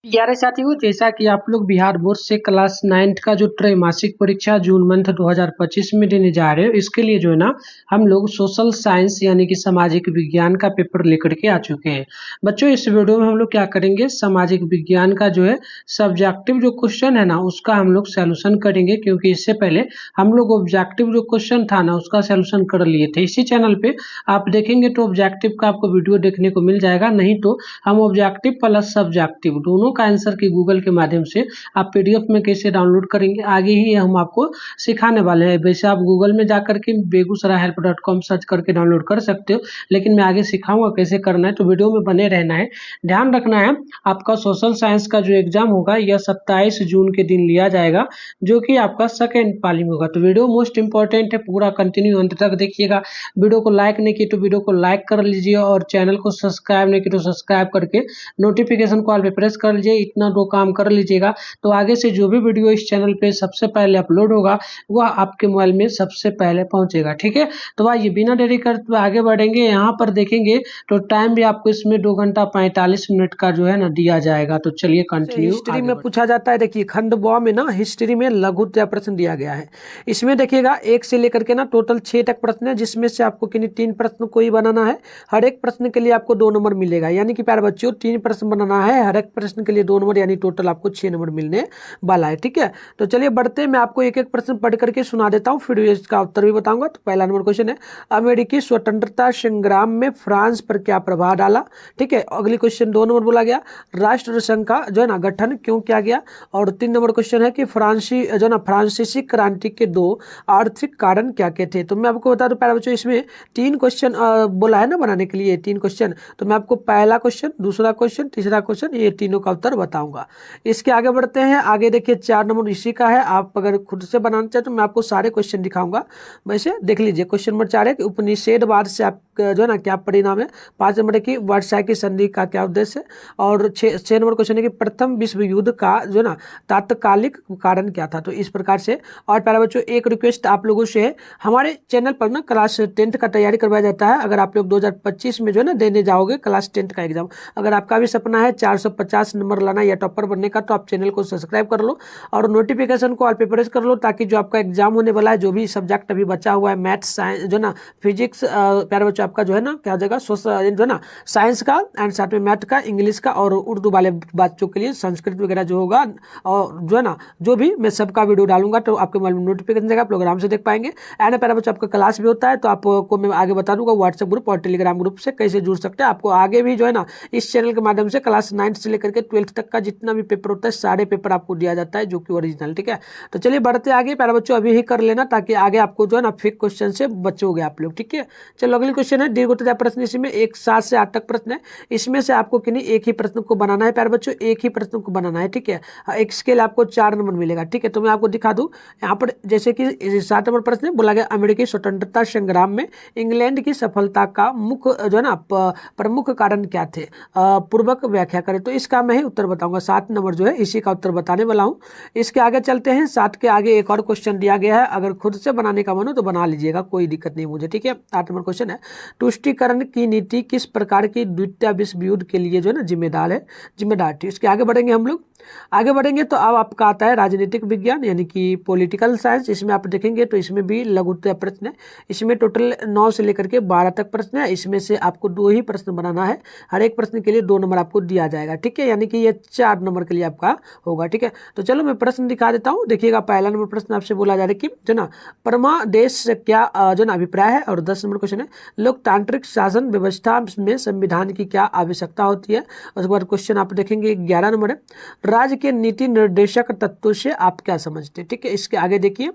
प्यारे साथियों, जैसा कि आप लोग बिहार बोर्ड से क्लास 9th का जो त्रैमासिक परीक्षा जून मंथ 2025 में देने जा रहे हो, इसके लिए जो है ना हम लोग सोशल साइंस यानी कि सामाजिक विज्ञान का पेपर लेकर के आ चुके हैं। बच्चों, इस वीडियो में हम लोग क्या करेंगे, सामाजिक विज्ञान का जो है सब्जेक्टिव जो क्वेश्चन है ना उसका हम लोग सोल्यूशन करेंगे, क्योंकि इससे पहले हम लोग ऑब्जेक्टिव जो क्वेश्चन था ना उसका सोल्यूशन कर लिए थे। इसी चैनल पे आप देखेंगे तो ऑब्जेक्टिव का आपको वीडियो देखने को मिल जाएगा, नहीं तो हम ऑब्जेक्टिव प्लस सब्जेक्टिव दोनों का आंसर की गूगल के माध्यम से आप पीडीएफ में कैसे डाउनलोड करेंगे आगे ही हम आपको सिखाने वाले हैं। वैसे आप गूगल में जाकर के begusarahelp.com सर्च करके डाउनलोड कर सकते हो, लेकिन मैं आगे सिखाऊंगा कैसे करना है, तो वीडियो में बने रहना है। ध्यान रखना है, आपका सोशल साइंस का जो एग्जाम होगा यह 27 जून के दिन लिया जाएगा, जो कि आपका सेकेंड पाली में होगा। तो वीडियो मोस्ट इंपॉर्टेंट है, पूरा कंटिन्यू अंत तक देखिएगा। वीडियो को लाइक नहीं किया तो वीडियो को लाइक कर लीजिए, और चैनल को सब्सक्राइब नहीं किया तो सब्सक्राइब करके नोटिफिकेशन कॉल पे प्रेस कर लीजिए। इतना दो काम कर लीजिएगा तो आगे से जो भी वीडियो इस चैनल पे सबसे पहले अपलोड होगा वह आपके मोबाइल में सबसे पहले पहुंचेगा। ठीक है, तो आइए बिना देरी करते आगे बढ़ेंगे। यहाँ पर देखेंगे तो टाइम भी आपको इसमें 2 घंटा 45 मिनट का जो है ना दिया जाएगा। तो चलिए कंटिन्यू। हिस्ट्री में पूछा जाता है। देखिए खंड ब में ना हिस्ट्री में लघुत्तम प्रश्न दिया गया है। इसमें देखिएगा 1 से लेकर के ना टोटल 6 तक प्रश्न है, जिसमें से आपको किन्हीं 3 प्रश्न को ही बनाना है। हर एक प्रश्न के लिए आपको 2 नंबर मिलेगा, यानी कि प्यारे बच्चों 3 प्रश्न बनाना है, हर एक प्रश्न के लिए 2 नंबर, यानी टोटल आपको 6 नंबर मिलने वाला है। ठीक है, तो चलिए बढ़ते हैं। मैं आपको एक एक प्रश्न पढ़ करके सुना देता हूँ, फिर इसका उत्तर भी बताऊंगा। तो पहला नंबर क्वेश्चन है, अमेरिकी स्वतंत्रता संग्राम में फ्रांस पर क्या प्रभाव डाला। ठीक है, अगली क्वेश्चन 2 नंबर बोला गया, राष्ट्र संघ का जो है ना गठन क्यों किया गया। और 3 नंबर क्वेश्चन है कि फ्रांसीसी क्रांति के 2 आर्थिक कारण क्या क्या थे। तो मैं आपको बता दूं प्यारे बच्चों, इसमें 3 क्वेश्चन बोला है ना बनाने के लिए, 3 क्वेश्चन। तो मैं आपको पहला क्वेश्चन, दूसरा क्वेश्चन, तीसरा क्वेश्चन, ये तीनों का उत्तर बताऊंगा। इसके आगे बढ़ते हैं। आगे देखिए 4 नंबर इसी का है। आप अगर खुद से बनाना चाहे तो मैं आपको सारे क्वेश्चन दिखाऊंगा, वैसे देख लीजिए। क्वेश्चन नंबर 4 है कि उपनिषेधवाद से आप जो है ना क्या परिणाम है। 5 नंबर है कि वर्साई की संधि का क्या उद्देश्य है। और 6 नंबर क्वेश्चन है कि प्रथम विश्व युद्ध का जो है ना तात्कालिक कारण क्या था। तो इस प्रकार से। और प्यारे बच्चों एक रिक्वेस्ट आप लोगों से है, हमारे चैनल पर ना क्लास 10th का तैयारी करवाया जाता है। अगर आप लोग 2025 में जो है ना देने जाओगे क्लास 10th का एग्जाम, अगर आपका भी सपना है 450 नंबर लाना या टॉपर बनने का, तो आप चैनल को सब्सक्राइब कर लो और नोटिफिकेशन को ऑल पे प्रेस कर लो, ताकि जो आपका एग्जाम होने वाला है, जो भी सब्जेक्ट अभी बचा हुआ है, मैथ्स, साइंस जो ना फिजिक्स, प्यारे बच्चों आपका जो है ना क्या हो जाएगा, सोशल जो है ना साइंस का, एंड साथ में मैथ का, इंग्लिश का, और उर्दू वाले बच्चों के लिए संस्कृत वगैरह जो होगा, और जो है ना जो भी मैं सबका वीडियो डालूंगा तो आपके मोबाइल में नोटिफिकेशन देगा, आप लोग आराम से देख पाएंगे। एंड प्यारे बच्चों आपका क्लास भी होता है, तो आपको मैं आगे बता दूंगा व्हाट्सएप ग्रुप और टेलीग्राम ग्रुप से कैसे जुड़ सकते हैं। आपको आगे भी जो है ना इस चैनल के माध्यम से क्लास 9th से लेकर के 12th तक का जितना भी पेपर होता है, सारे पेपर आपको दिया जाता है, जो कि ओरिजिनल। ठीक है, तो चलिए बढ़ते आगे। प्यारे बच्चों अभी ही कर लेना, ताकि आगे आपको जो है ना फेक क्वेश्चन से बचोगे आप लोग। ठीक है, चलो अगली क्वेश्चन है दीर्घोत्तर प्रश्न। इसमें 1 7 से 8 तक प्रश्न है। इसमें से आपको किन्हीं एक ही प्रश्न को बनाना है प्यारे बच्चों, एक ही प्रश्न को बनाना है। ठीक है, एक स्केल आपको 4 नंबर मिलेगा। ठीक है, तो मैं आपको दिखा दूं यहाँ पर, जैसे कि 7 नंबर प्रश्न है, बोला गया अमेरिकी स्वतंत्रता संग्राम में इंग्लैंड की सफलता का मुख्य जो है ना प्रमुख कारण क्या थे, पूर्वक व्याख्या करें। तो इसका मैं ही उत्तर बताऊंगा। 7 नंबर जो है इसी का उत्तर बताने वाला हूँ। इसके आगे चलते हैं। 7 के आगे एक और क्वेश्चन दिया गया है, अगर खुद से बनाने का मन हो तो बना लीजिएगा, कोई दिक्कत नहीं मुझे। ठीक है, 8 नंबर क्वेश्चन है, तुष्टीकरण की नीति किस प्रकार की द्वितीय विश्व युद्ध के लिए जो है ना जिम्मेदार थी। इसके आगे बढ़ेंगे हम लोग। आगे बढ़ेंगे तो अब आपका आता है राजनीतिक विज्ञान, यानी कि पॉलिटिकल साइंस। इसमें आप देखेंगे तो इसमें भी लघुत्तम प्रश्न है। इसमें टोटल 9 से लेकर के 12 तक प्रश्न है। इसमें से आपको 2 ही प्रश्न बनाना है, हर एक प्रश्न के लिए 2 नंबर आपको दिया जाएगा। ठीक है, यानी कि ये 4 नंबर के लिए आपका होगा। ठीक है, तो चलो मैं प्रश्न दिखा देता हूँ। देखिएगा पहला नंबर प्रश्न आपसे बोला जा रहा है कि जो ना परमादेश से क्या जो ना अभिप्राय है। और 10 नंबर क्वेश्चन है लोकतांत्रिक शासन व्यवस्था में संविधान की क्या आवश्यकता होती है। उसके बाद क्वेश्चन आप देखेंगे 11 नंबर है, राज्य के नीति निर्देशक तत्वों से आप क्या समझते हैं। ठीक है, इसके आगे देखिए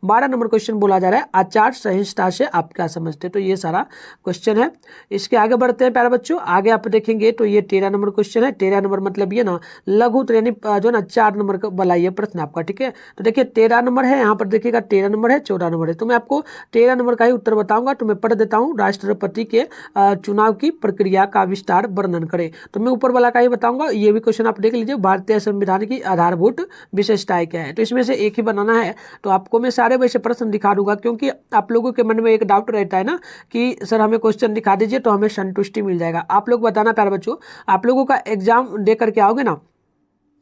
12 नंबर क्वेश्चन बोला जा रहा है आचार संहिता से आप क्या समझते हैं। तो ये सारा क्वेश्चन है। इसके आगे बढ़ते हैं प्यारे बच्चों। आगे आप देखेंगे तो ये 13 नंबर क्वेश्चन है। 13 नंबर मतलब ये ना लघु यानी जो ना 4 नंबर का वाला ये प्रश्न आपका। ठीक है, तो देखिए 13 नंबर है, यहाँ पर देखिएगा 13 नंबर है, 14 नंबर है। तो मैं आपको 13 नंबर का ही उत्तर बताऊंगा। तो मैं पढ़ देता हूँ, राष्ट्रपति के चुनाव की प्रक्रिया का विस्तार वर्णन करें। तो मैं ऊपर वाला का ही बताऊंगा। ये भी क्वेश्चन आप देख लीजिए, भारतीय संविधान की आधारभूत विशेषताएं क्या है। तो इसमें से एक ही बनाना है। तो आपको मैं सारे वैसे प्रश्न दिखा दूंगा, क्योंकि आप लोगों के मन में एक डाउट रहता है ना कि सर हमें क्वेश्चन दिखा दीजिए तो हमें संतुष्टि मिल जाएगा। आप लोग बताना प्यारे बच्चों, आप लोगों का एग्जाम दे करके आओगे ना,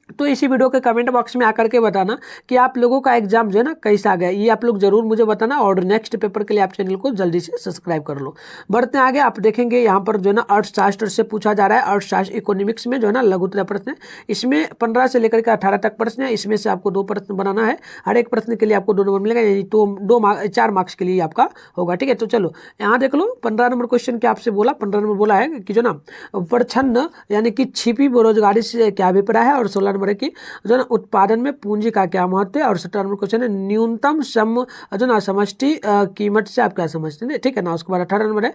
तो इसी वीडियो के कमेंट बॉक्स में आकर के बताना कि आप लोगों का एग्जाम जो है ना कैसा गया, ये आप लोग जरूर मुझे बताना। और नेक्स्ट पेपर के लिए आप चैनल को जल्दी से सब्सक्राइब कर लो। बढ़ते हैं आगे, आप देखेंगे यहाँ पर जो है ना अर्थशास्त्र से पूछा जा रहा है। अर्थशास्त्र इकोनॉमिक्स में जो है ना लघुत्तम प्रश्न है, इसमें 15 से लेकर के 18 तक प्रश्न है। इसमें से आपको 2 प्रश्न बनाना है, हर एक प्रश्न के लिए आपको 2 नंबर मिलेगा, यानी तो 4 मार्क्स के लिए आपका होगा। ठीक है, तो चलो यहाँ देख लो 15 नंबर क्वेश्चन क्या आपसे बोला, 15 नंबर बोला है कि जो ना प्रच्छन्न यानी कि छिपी बेरोजगारी से क्या अभिप्राय है, और 16 नंबर है कि जो ना उत्पादन में पूंजी का क्या महत्व है, और 17 नंबर क्वेश्चन है न्यूनतम जो ना समष्टि कीमत से आप क्या समझते हैं। ठीक है ना, उसके बाद 18 नंबर है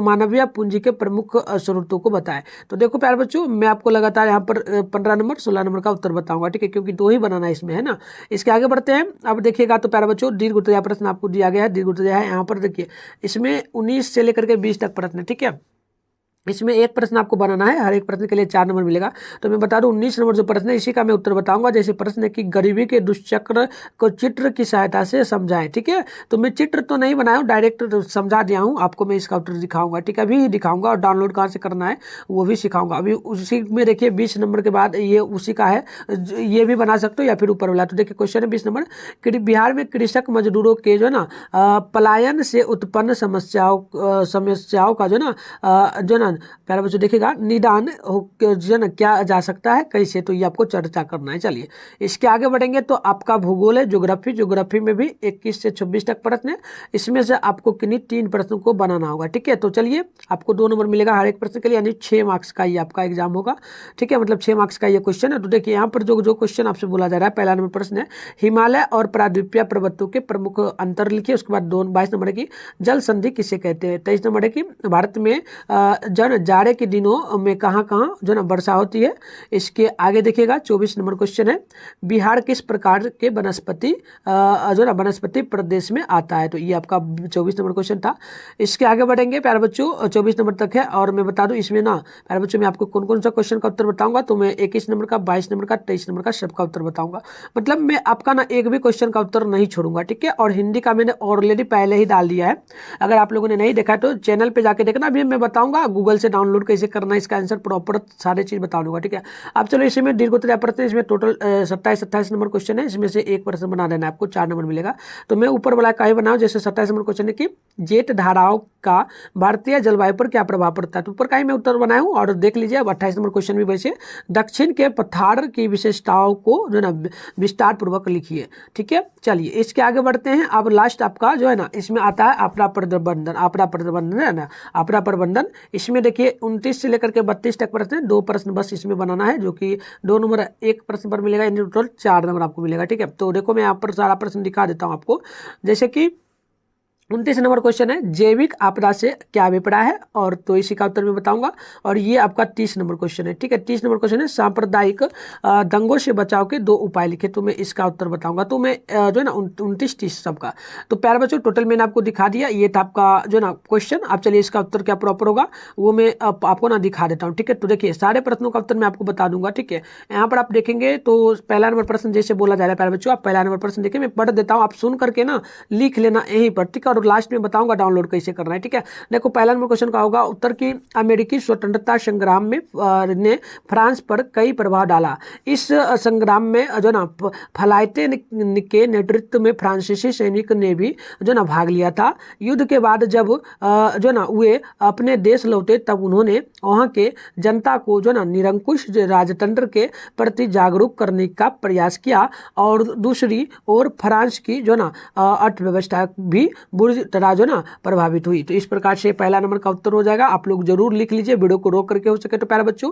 मानवीय पूंजी के प्रमुख स्रोतों को बताएं। तो देखो प्यारे बच्चों, मैं आपको लगातार यहाँ पर 15 नंबर 16 नंबर का उत्तर बताऊंगा। ठीक है, क्योंकि 2 ही बनाना है इसमें, है ना। इसके आगे बढ़ते हैं। अब देखिएगा तो प्यारे बच्चों दीर्घ उत्तरीय प्रश्न आपको दिया गया है। दीर्घ उत्तरीय है यहाँ पर, देखिए इसमें 19 से लेकर के 20 तक प्रश्न है। ठीक है, इसमें एक प्रश्न आपको बनाना है, हर एक प्रश्न के लिए 4 नंबर मिलेगा। तो मैं बता दूं 19 नंबर जो प्रश्न है इसी का मैं उत्तर बताऊंगा। जैसे प्रश्न है कि गरीबी के दुष्चक्र को चित्र की सहायता से समझाएं। ठीक है, तो मैं चित्र तो नहीं बनाया हूं, डायरेक्ट समझा दिया हूं आपको। मैं इसका उत्तर दिखाऊंगा, ठीक है, अभी ही दिखाऊंगा, और डाउनलोड कहाँ से करना है वो भी सिखाऊंगा अभी। उसी में देखिए 20 नंबर के बाद ये उसी का है, ये भी बना सकते हो या फिर ऊपर वाला। तो देखिए क्वेश्चन है 20 नंबर कि बिहार में कृषक मजदूरों के जो ना पलायन से उत्पन्न समस्याओं का जो ना प्यारे बच्चों देखिएगा निदान जो ना क्या जा सकता है कैसे, तो ये आपको चर्चा करना है। चलिए इसके आगे बढ़ेंगे। तो आपका भूगोल है, ज्योग्राफी में भी 21 से 26 तक प्रश्न है। इसमें से आपको किन्हीं 3 प्रश्नों को बनाना होगा। ठीक है, तो चलिए आपको 2 नंबर मिलेगा हर एक प्रश्न के लिए, यानी 6 मार्क्स का ये आपका एग्जाम होगा। ठीक है, मतलब 6 मार्क्स का ये क्वेश्चन है। तो देखिए यहाँ पर जो क्वेश्चन आपसे बोला जा रहा है, पहला नंबर प्रश्न है हिमालय और प्रायद्वीपीय पर्वतों के प्रमुख अंतर लिखिए। उसके बाद 22 नंबर है कि जल संधि किसे कहते हैं। 23 नंबर है कि भारत में जाड़े के दिनों में कहाँ कहाँ जो ना वर्षा होती है। इसके आगे देखिएगा 24 नंबर क्वेश्चन है बिहार किस प्रकार के वनस्पति जो ना वनस्पति प्रदेश में आता है। तो ये आपका 24 नंबर क्वेश्चन था। इसके आगे बढ़ेंगे प्यारे बच्चों, 24 नंबर तक है। और मैं बता दूं इसमें ना प्यारे बच्चों मैं आपको कौन कौन सा क्वेश्चन का उत्तर बताऊंगा। तो मैं 21 नंबर का, 22 नंबर का, 23 नंबर का सबका उत्तर बताऊंगा। मतलब मैं आपका ना एक भी क्वेश्चन का उत्तर नहीं छोड़ूंगा। ठीक है, और हिंदी का मैंने ऑलरेडी पहले ही डाल दिया है, अगर आप लोगों ने नहीं देखा तो चैनल पे जाके देखना। अभी मैं बताऊंगा गूगल से डाउनलोड कैसे करना है, इसका आंसर प्रॉपर सारे चीज बता दूंगा। ठीक है, अब चलो इसी में दीर्घ उत्तरीय प्रश्न, इसमें टोटल 27 नंबर क्वेश्चन है। इसमें से एक प्रश्न बना देना है, आपको 4 नंबर मिलेगा। तो मैं ऊपर वाला का ही बनाऊं। जैसे 27 नंबर क्वेश्चन है कि जेट धाराओं का भारतीय जलवायु पर क्या प्रभाव पड़ता है। तो ऊपर का ही मैं उत्तर बनाया हूं, और देख लीजिए। अब 28 नंबर क्वेश्चन भी वैसे दक्षिण के पठार की विशेषताओं को जो ना विस्तार पूर्वक लिखिए। ठीक है, चलिए इसके आगे बढ़ते हैं। अब लास्ट आपका जो है ना इसमें आता है आपदा प्रबंधन है ना, आपदा प्रबंधन। इसमें देखिए 29 से लेकर के 32 तक प्रश्न है, 2 प्रश्न बस इसमें बनाना है, जो कि 2 नंबर एक प्रश्न पर मिलेगा, यानी टोटल 4 नंबर आपको मिलेगा। ठीक है, तो देखो मैं यहाँ पर सारा प्रश्न दिखा देता हूँ आपको। जैसे कि 29 नंबर क्वेश्चन है जैविक आपदा से क्या अभिप्राय है, और तो इसी का उत्तर मैं बताऊंगा। और ये आपका 30 नंबर क्वेश्चन है। ठीक है, 30 नंबर क्वेश्चन है सांप्रदायिक दंगों से बचाव के 2 उपाय लिखे। तो मैं इसका उत्तर बताऊंगा। तो मैं जो है ना 29-30 सबका। तो प्यारे बच्चों टोटल मैंने आपको दिखा दिया, ये था आपका जो ना क्वेश्चन। अब चलिए इसका उत्तर क्या प्रॉपर होगा वो मैं आपको ना दिखा देता हूँ। ठीक है, तो देखिए सारे प्रश्नों का उत्तर मैं आपको बता दूंगा। ठीक है, यहाँ पर आप देखेंगे तो पहला नंबर प्रश्न जैसे बोला जा रहा है, प्यारे बच्चों आप पहला नंबर प्रश्न देखिए, मैं पढ़ देता हूँ, आप सुन करके ना लिख लेना यहीं पर। ठीक है, और लास्ट में बताऊंगा डाउनलोड कैसे करना है। ठीक है, देखो पहला नंबर क्वेश्चन का होगा उत्तर की अमेरिकी स्वतंत्रता संग्राम में ने फ्रांस पर कई प्रभाव डाला। इस संग्राम में जो ना फलाइटे के नेतृत्व में फ्रांसीसी सैनिक ने भी जो ना भाग लिया था। युद्ध के बाद जब जो ना वे अपने देश लौटे तब उन्होंने वहाँ के जनता को जो ना निरंकुश राजतंत्र के प्रति जागरूक करने का प्रयास किया, और दूसरी ओर फ्रांस की जो ना अर्थव्यवस्था भी बुरी तरह जो ना प्रभावित हुई। तो इस प्रकार से पहला नंबर का उत्तर हो जाएगा। आप लोग जरूर लिख लीजिए, वीडियो को रोक करके हो सके तो प्यारे बच्चों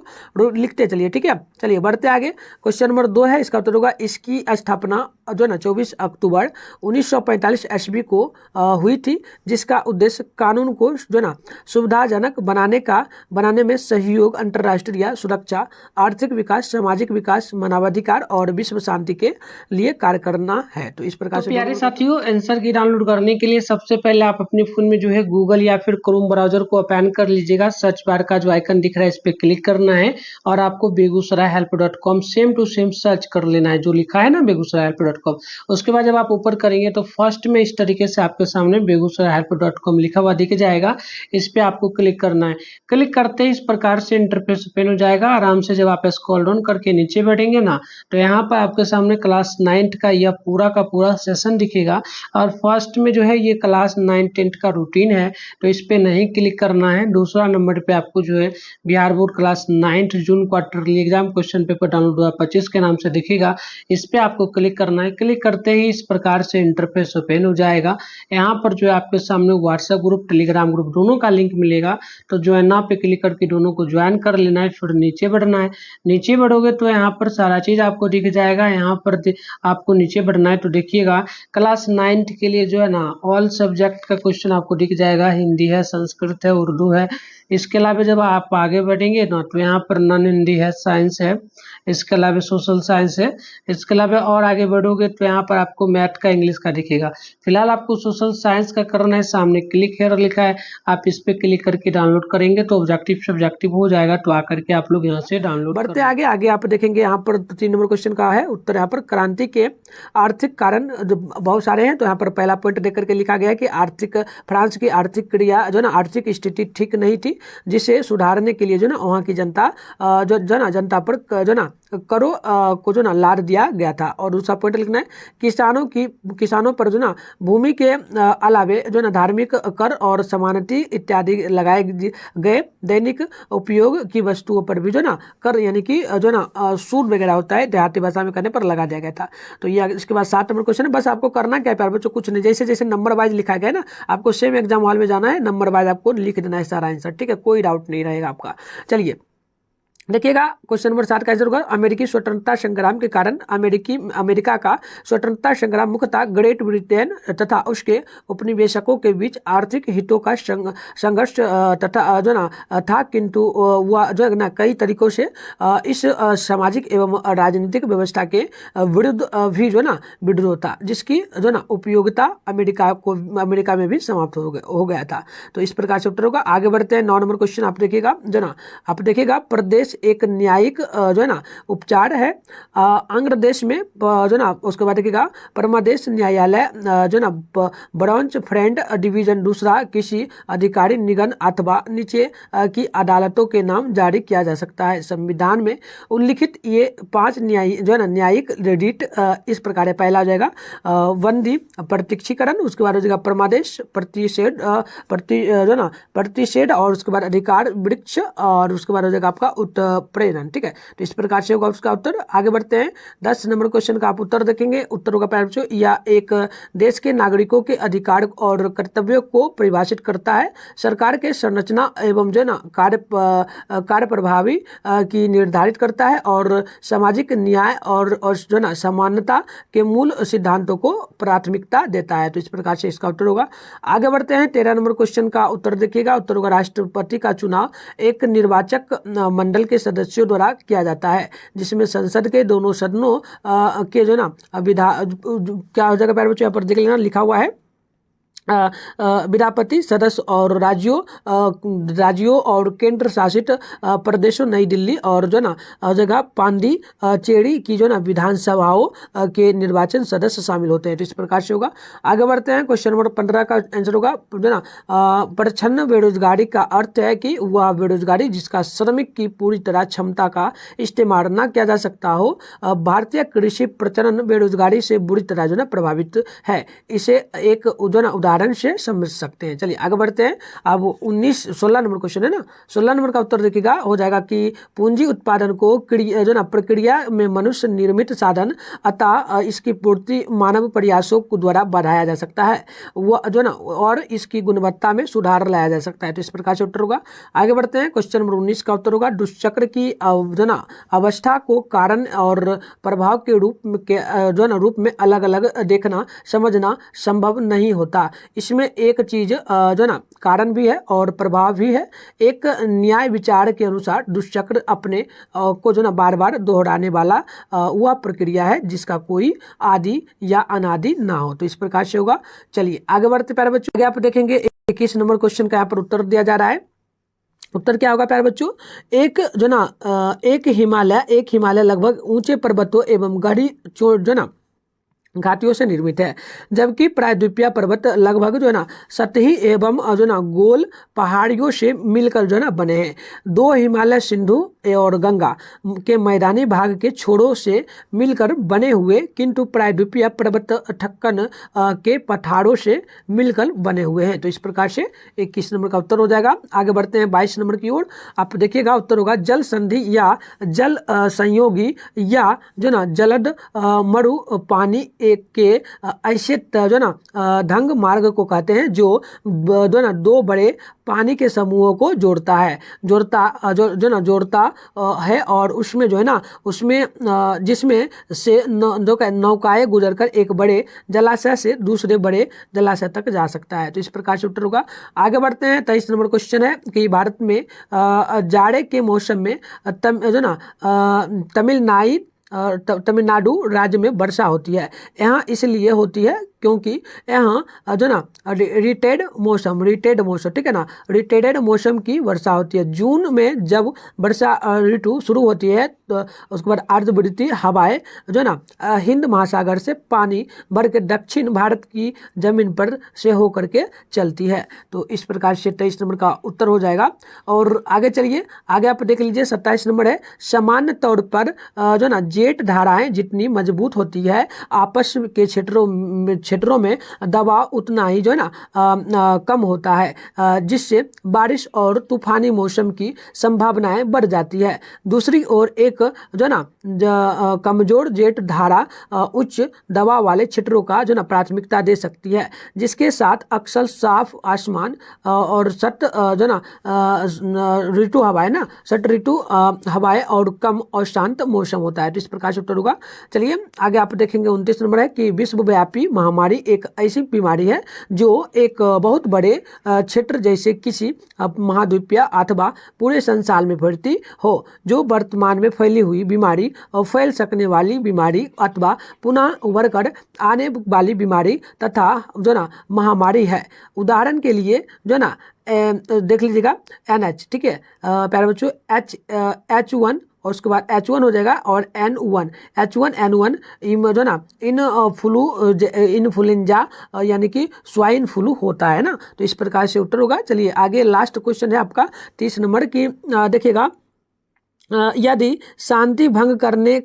लिखते चलिए। ठीक है, चलिए बढ़ते आगे। क्वेश्चन नंबर 2 है, इसका उत्तर होगा इसकी स्थापना जो ना 24 अक्टूबर 1945 ईस्वी को हुई थी, जिसका उद्देश्य कानून को जो ना सुविधाजनक बनाने में सहयोग, अंतर्राष्ट्रीय सुरक्षा, आर्थिक विकास, सामाजिक विकास, मानवाधिकार और विश्व शांति के लिए कार्य करना है। तो इस प्रकार से प्यारे साथियों आंसर की डाउनलोड करने के लिए सबसे सबसे पहले आप अपने फोन में जो है गूगल या फिर क्रोम ब्राउजर को ओपन कर लीजिएगा। सर्च बार का जो आइकन दिख रहा है इस पे क्लिक करना है और आपको बेगूसराय हेल्प.com सेम टू सेम सर्च कर लेना है, जो लिखा है ना बेगूसराय हेल्प.com। उसके बाद जब आप ऊपर करेंगे तो फर्स्ट में इस तरीके से आपके सामने बेगूसराय हेल्प.com लिखा हुआ दिख जाएगा। इस पे आपको क्लिक करना है। क्लिक करते ही इस प्रकार से इंटरफेस ओपन हो जाएगा। आराम से जब आप स्क्रॉल डाउन करके नीचे बढ़ेंगे ना तो यहाँ पर आपके सामने क्लास 9 का यह पूरा का पूरा सेशन दिखेगा और फर्स्ट में जो है ये क्लास 9 10 का रूटीन है, तो इस पे नहीं क्लिक करना है। दूसरा नंबर पे आपको जो है Bihar board class 9 June quarterly exam question paper download 2025 के नाम से दिखेगा, इस पे आपको क्लिक करना है। क्लिक करते ही इस प्रकार से इंटरफेस ओपन हो जाएगा। यहाँ पर जो है आपके सामने व्हाट्सएप ग्रुप टेलीग्राम ग्रुप दोनों का लिंक मिलेगा, तो ज्वाइन नाउ पे क्लिक करके दोनों को ज्वाइन कर लेना है। फिर नीचे बढ़ना है। नीचे बढ़ोगे तो यहाँ पर सारा चीज आपको दिख जाएगा। यहाँ पर आपको नीचे बढ़ना है तो देखिएगा क्लास 9 के लिए जो है ना ऑल सब्जेक्ट का क्वेश्चन आपको दिख जाएगा। हिंदी है, संस्कृत है, उर्दू है। इसके अलावा जब आप आगे बढ़ेंगे ना तो यहाँ पर नॉन हिंदी है, साइंस है, इसके अलावा सोशल साइंस है। इसके अलावा और आगे बढ़ोगे तो यहाँ पर आपको मैथ का, इंग्लिश का दिखेगा। फिलहाल आपको सोशल साइंस का करना है। सामने क्लिक हेयर लिखा है, आप इस पे क्लिक करके डाउनलोड करेंगे तो ऑब्जेक्टिव सब्जेक्टिव हो जाएगा। तो आकर के आप लोग यहाँ से डाउनलोड बढ़ते आगे आगे आप देखेंगे यहाँ पर 3 नंबर क्वेश्चन का है उत्तर। यहाँ पर क्रांति के आर्थिक कारण जो बहुत सारे हैं, तो यहाँ पर पहला पॉइंट देख करके लिखा गया है कि फ्रांस की आर्थिक क्रिया जो ना आर्थिक स्थिति ठीक नहीं थी, जिसे सुधारने के लिए जो ना वहाँ की जनता जनता पर जो ना करो को जो ना लाद दिया गया था। और दूसरा पॉइंट लिखना है किसानों पर जो ना भूमि के अलावे जो ना धार्मिक कर और समानती इत्यादि लगाए गए दैनिक उपयोग की वस्तुओं पर भी जो ना कर यानी कि जो ना सूद वगैरह होता है देहाती भाषा में करने पर लगा दिया गया था। तो ये इसके बाद 7 नंबर क्वेश्चन है। बस आपको करना क्या है प्यारे बच्चों, कुछ नहीं, जैसे जैसे नंबर वाइज लिखा गया है ना, आपको सेम एग्जाम हॉल में जाना है, नंबर वाइज आपको लिख देना है सारा आंसर, ठीक है, कोई डाउट नहीं रहेगा आपका। चलिए देखिएगा क्वेश्चन नंबर 7 का आंसर होगा अमेरिकी स्वतंत्रता संग्राम के कारण अमेरिका का स्वतंत्रता संग्राम मुख्यतः ग्रेट ब्रिटेन तथा उसके उपनिवेशकों के बीच आर्थिक हितों का संघर्ष तथा जो ना था, किंतु वह जो ना कई तरीकों से इस सामाजिक एवं राजनीतिक व्यवस्था के विरुद्ध भी जो ना विद्रोह था, जिसकी जो ना उपयोगिता अमेरिका में भी समाप्त हो गया था। तो इस प्रकार से उत्तर होगा। आगे बढ़ते हैं 9 नंबर क्वेश्चन आप देखिएगा जो ना आप देखिएगा प्रदेश एक न्यायिक जो है ना उपचार है आंध्र देश में जो ना। उसके बाद देखिएगा परमादेश न्यायालय जो ना ब्रांच फ्रेंड डिवीजन दूसरा किसी अधिकारी निगम अथवा नीचे की अदालतों के नाम जारी किया जा सकता है। संविधान में उल्लिखित ये 5 न्यायिक रेडिट इस प्रकार पहला हो जाएगा वंदी प्रत्यक्षीकरण, उसके बाद हो जाएगा परमादेश प्रतिषेध और उसके बाद अधिकार वृक्ष और उसके बाद हो जाएगा आपका उत्प्रेरण, ठीक है। तो इस प्रकार से होगा उसका उत्तर। आगे बढ़ते हैं 10 नंबर क्वेश्चन का आप उत्तर देखेंगे। उत्तर होगा प्यारे बच्चों, या एक देश के नागरिकों के अधिकार और कर्तव्यों को परिभाषित करता है। सरकार के संरचना एवं जो ना कार्य प्रभावी की निर्धारित करता है और सामाजिक न्याय और जो ना समानता के मूल सिद्धांतों को प्राथमिकता देता है। तो इस प्रकार से इसका उत्तर होगा। आगे बढ़ते हैं 13 नंबर क्वेश्चन का उत्तर देखिएगा। उत्तर होगा राष्ट्रपति का चुनाव एक निर्वाचक मंडल के सदस्यों द्वारा किया जाता है, जिसमें संसद के दोनों सदनों के जो ना क्या हो जाएगा प्यारे बच्चों, यहाँ पर देख लेना लिखा हुआ है विधापति सदस्य और राज्यों और केंद्र शासित प्रदेशों नई दिल्ली और जो ना जगह पांडिचेरी की जो ना विधानसभाओं के निर्वाचन सदस्य शामिल होते हैं। तो इस प्रकार से होगा। आगे बढ़ते हैं क्वेश्चन नंबर 15 का आंसर होगा जो ना प्रच्छन्न बेरोजगारी का अर्थ है कि वह बेरोजगारी जिसका श्रमिक की पूरी तरह क्षमता का इस्तेमाल न किया जा सकता हो। भारतीय कृषि प्रचलन बेरोजगारी से बुरी तरह जो ना प्रभावित है, इसे एक जो ना उदाहरण से समझ सकते हैं। चलिए आगे बढ़ते हैं। अब 16 नंबर क्वेश्चन है ना, 16 नंबर का उत्तर देखिएगा हो जाएगा कि पूंजी उत्पादन को जो ना प्रक्रिया में मनुष्य निर्मित साधन अतः इसकी पूर्ति मानव प्रयासों को द्वारा बढ़ाया जा सकता है, वह जो ना और इसकी गुणवत्ता में सुधार लाया जा सकता है। तो इस प्रकार से उत्तर होगा। आगे बढ़ते हैं क्वेश्चन नंबर 19 का उत्तर होगा दुष्चक्र की जो ना अवस्था को कारण और प्रभाव के रूप में अलग अलग देखना समझना संभव नहीं होता, इसमें एक चीज जो ना कारण भी है और प्रभाव भी है। एक न्याय विचार के अनुसार दुष्चक्र अपने को जो ना बार बार दोहराने वाला वह प्रक्रिया है जिसका कोई आदि या अनादि ना हो। तो इस प्रकार से होगा। चलिए आगे बढ़ते प्यारे बच्चों, आगे आप देखेंगे 21 नंबर क्वेश्चन का यहाँ पर उत्तर दिया जा रहा है। उत्तर क्या होगा प्यारे बच्चों, एक हिमालय लगभग ऊंचे पर्वतों एवं गढ़ी जो ना घाटियों से निर्मित है, जबकि प्रायद्वीपीय पर्वत लगभग जो है ना सतही एवं जो ना गोल पहाड़ियों से मिलकर जो है ना बने हैं। दो हिमालय सिंधु और गंगा के मैदानी भाग के छोरों से मिलकर बने हुए, किंतु प्रायद्वीपीय पर्वत ठक्कन के पठारों से मिलकर बने हुए हैं। तो इस प्रकार से 21 नंबर का उत्तर हो जाएगा। आगे बढ़ते हैं 22 नंबर की ओर। आप देखिएगा उत्तर होगा जल संधि या जल संयोगी या जो ना जलद मरु पानी एक के ऐसे जो ना ढंग मार्ग को कहते हैं जो दो बड़े पानी के समूहों को जोड़ता है है और उसमें जो है ना उसमें जिसमें से नौकाएं गुजरकर एक बड़े जलाशय से दूसरे बड़े जलाशय तक जा सकता है। तो इस प्रकार से उत्तर होगा। आगे बढ़ते हैं 23 नंबर क्वेश्चन है कि भारत में जाड़े के मौसम में तमिलनाडु राज्य में वर्षा होती है। यहाँ इसलिए होती है क्योंकि यहाँ जो ना रिटेड मौसम ठीक है ना, रिटेडेड मौसम की वर्षा होती है। जून में जब वर्षा ऋतु शुरू होती है तो उसके बाद अर्धवृत्तीय हवाएं जो ना हिंद महासागर से पानी भर के दक्षिण भारत की जमीन पर से होकर के चलती है। तो इस प्रकार से 23 नंबर का उत्तर हो जाएगा। और आगे चलिए, आगे आप देख लीजिए 27 नंबर है, सामान्य तौर पर जो ना जेट धाराएं जितनी मजबूत होती है आपस के क्षेत्रों में दबाव उतना ही जो है ना कम होता है, जिससे बारिश और तूफानी मौसम की संभावनाएं बढ़ जाती है। दूसरी ओर एक जो ना कमजोर जेट धारा उच्च दबाव वाले क्षेत्रों का जो ना प्राथमिकता दे सकती है, जिसके साथ अक्सर साफ आसमान और जो ना ऋतु हवाएं और कम और शांत मौसम होता है। तो इस प्रकार से उत्तर होगा। चलिए आगे आप देखेंगे 29 नंबर है कि विश्वव्यापी महामारी एक ऐसी बीमारी है जो एक बहुत बड़े क्षेत्र जैसे किसी महाद्वीपीय अथवा पूरे संसार में फैलती हो, जो वर्तमान में फैली हुई बीमारी और फैल सकने वाली बीमारी अथवा पुनः उभर कर आने वाली बीमारी तथा जो ना महामारी है। उदाहरण के लिए जो ना देख लीजिएगा NH, ठीक है प्यारे बच्चों, H1 और उसके बाद H1 हो जाएगा और H1N1 जो ना इन्फ्लुएंजा यानी कि स्वाइन फ्लू होता है ना। तो इस प्रकार से उत्तर होगा। चलिए आगे लास्ट क्वेश्चन है आपका 30 नंबर की। देखिएगा यदि शांति भंग करने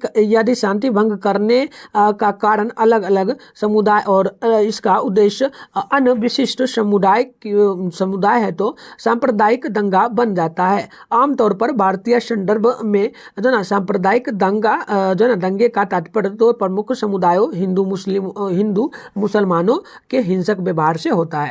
का कारण अलग अलग समुदाय और इसका उद्देश्य अन्य विशिष्ट समुदाय है तो सांप्रदायिक दंगा बन जाता है। आमतौर पर भारतीय संदर्भ में जो ना सांप्रदायिक दंगा जो ना दंगे का तात्पर्य दो प्रमुख समुदायों हिंदू मुसलमानों के हिंसक व्यवहार से होता है।